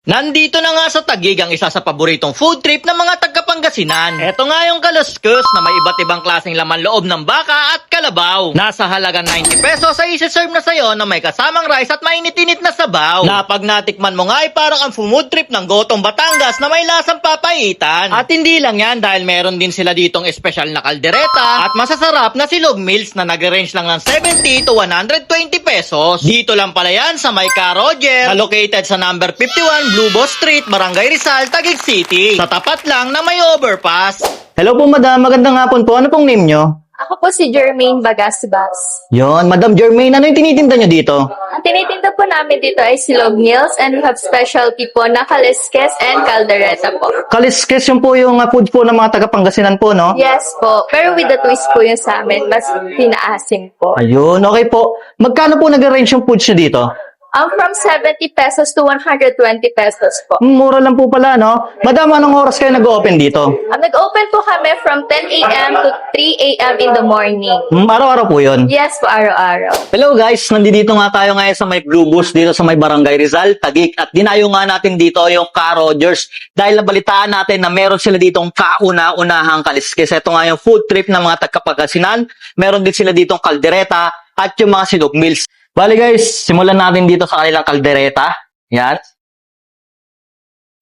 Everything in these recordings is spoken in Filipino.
Nandito na nga sa Taguig ang isa sa paboritong food trip ng mga taga-Pangasinan. Ito nga yung kaluskos na may iba't ibang klaseng laman loob ng baka at kalabaw. Nasa halagang 90 pesos ay isi-serve na sa'yo na may kasamang rice at mainit-init na sabaw. Na pag natikman mo nga ay parang ang food trip ng Gotong Batangas na may lasang papaitan. At hindi lang yan dahil meron din sila ditong espesyal na kaldereta at masasarap na silog meals na nag-range lang ng 70 to 120 pesos. Dito lang pala yan sa may Ka Roger, na located sa number 51 Blue Boss Street, Barangay Rizal, Taguig City. Sa tapat lang na may overpass. Hello po, madam. Magandang hapon po. Ano pong name nyo? Ako po si Jermaine Bagasbas. Yon, Madam Jermaine, ano yung tinitinda nyo dito? Ang tinitinda po namin dito ay silog meals and we have specialty po na kaliskes and caldereta po. Kaliskes yung po yung food po ng mga taga-Pangasinan po, no? Yes po, pero with the twist po yung sa amin, mas pinaasim po. Ayun, okay po. Magkano po nag-arrange yung foods nyo dito? From 70 pesos to 120 pesos po. Mura lang po pala, no? Madam, anong oras kayo nag-open dito? Nag-open po kami from 10 a.m. to 3 a.m. in the morning. Araw-araw po yun. Yes po, araw-araw. Hello guys, nandito nga tayo ngayon sa may Blue Bus dito sa may Barangay Rizal, Taguig. At dinayo nga natin dito yung Ka Rogers dahil nabalitaan natin na meron sila ditong kauna-unahang kaliskis. Ito nga yung food trip ng mga taga-Pangasinan. Meron din sila ditong kaldereta at yung mga silog meals. Bali guys, simulan natin dito sa kanilang kaldereta. Yan.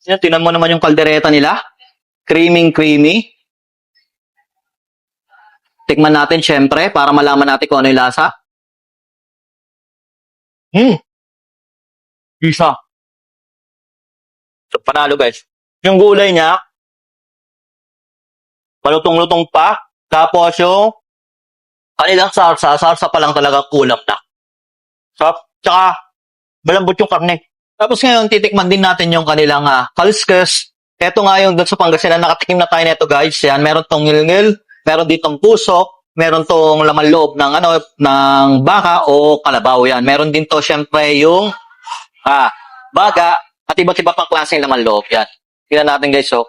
Tingnan mo naman yung kaldereta nila. Creamy. Tikman natin syempre para malaman natin kung ano yung lasa. Isa. So, panalo guys. Yung gulay niya, malutong-lutong pa. Tapos yung kanilang sarsa pa lang talaga kulang na. So, tsaka malambot yung karne. Tapos ngayon, titikman din natin yung kanilang kaliskes. Ito nga yung doon sa Pangasinan, nakatikim na tayo nito guys. Yan, meron tong ngil-ngil, meron ditong puso, meron tong laman loob ng ng baka o kalabaw. Yan, meron din to syempre yung baga at iba't iba pang klaseng laman loob. Yan. Tingnan natin guys, oh.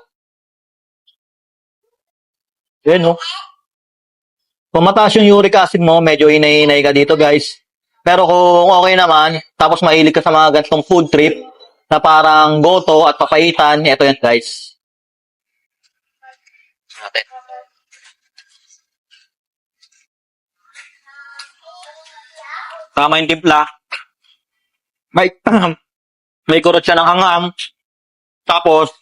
Yan, oh. Kung mataas yung uric acid mo, medyo hinay-hinay ka dito guys. Pero kung okay naman, tapos mahilig ka sa mga ganitong food trip na parang goto at papaitan, ito yan guys. Natin. Tama yung timpla. May kurot siya ng hangam. Tapos,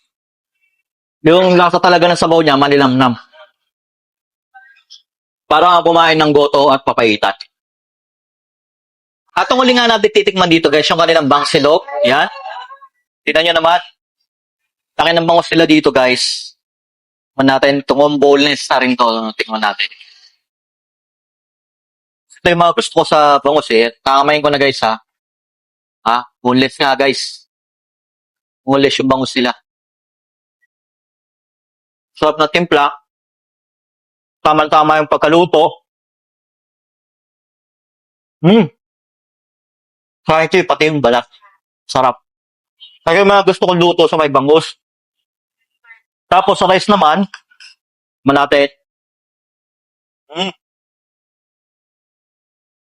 yung lasa talaga ng sabaw niya, manilamnam. Parang kumain ng goto at papaitan. At ang huli nga natin titikman dito guys, yung kanilang bangsilog. Yan. Tignan nyo naman. Laki ng bangos sila dito guys. Tignan natin, itong boneless na rin to. Tignan natin. Ito yung mga gusto ko sa bangos eh. Nakamayin ko na guys ha. Boneless nga guys. Boneless yung bangos sila. Sarap na timpla. Tama-tama yung pagkaluto. Kahit ito, pati yung balat. Sarap. Kaya yung mga gusto kong luto sa may bangus. Tapos sa rice naman, malapit.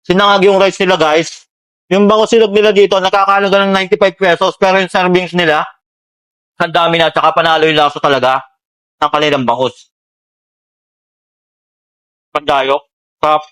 Sinangag yung rice nila guys. Yung bangus silog nila dito, nakakalaga ng 95 pesos. Pero yung servings nila, ang dami na, tsaka panalo yung lasa talaga ng kanilang bangus. Pandayo. Sarap.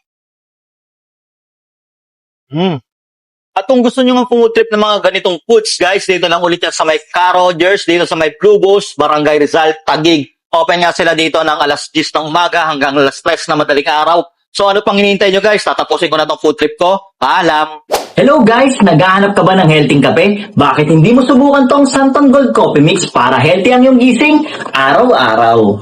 At kung gusto nyo ng food trip ng mga ganitong foods, guys, dito lang ulit yan sa may Ka Rogers, dito sa may Blue Bus, Barangay Rizal, Taguig. Open nga sila dito ng alas 10 ng umaga hanggang alas 3 na madaling araw. So ano pang hinihintay nyo guys? Tatapusin ko na tong food trip ko. Paalam! Hello guys! Naghahanap ka ba ng healthy kape? Bakit hindi mo subukan tong Santon Gold Coffee Mix para healthy ang iyong gising araw-araw?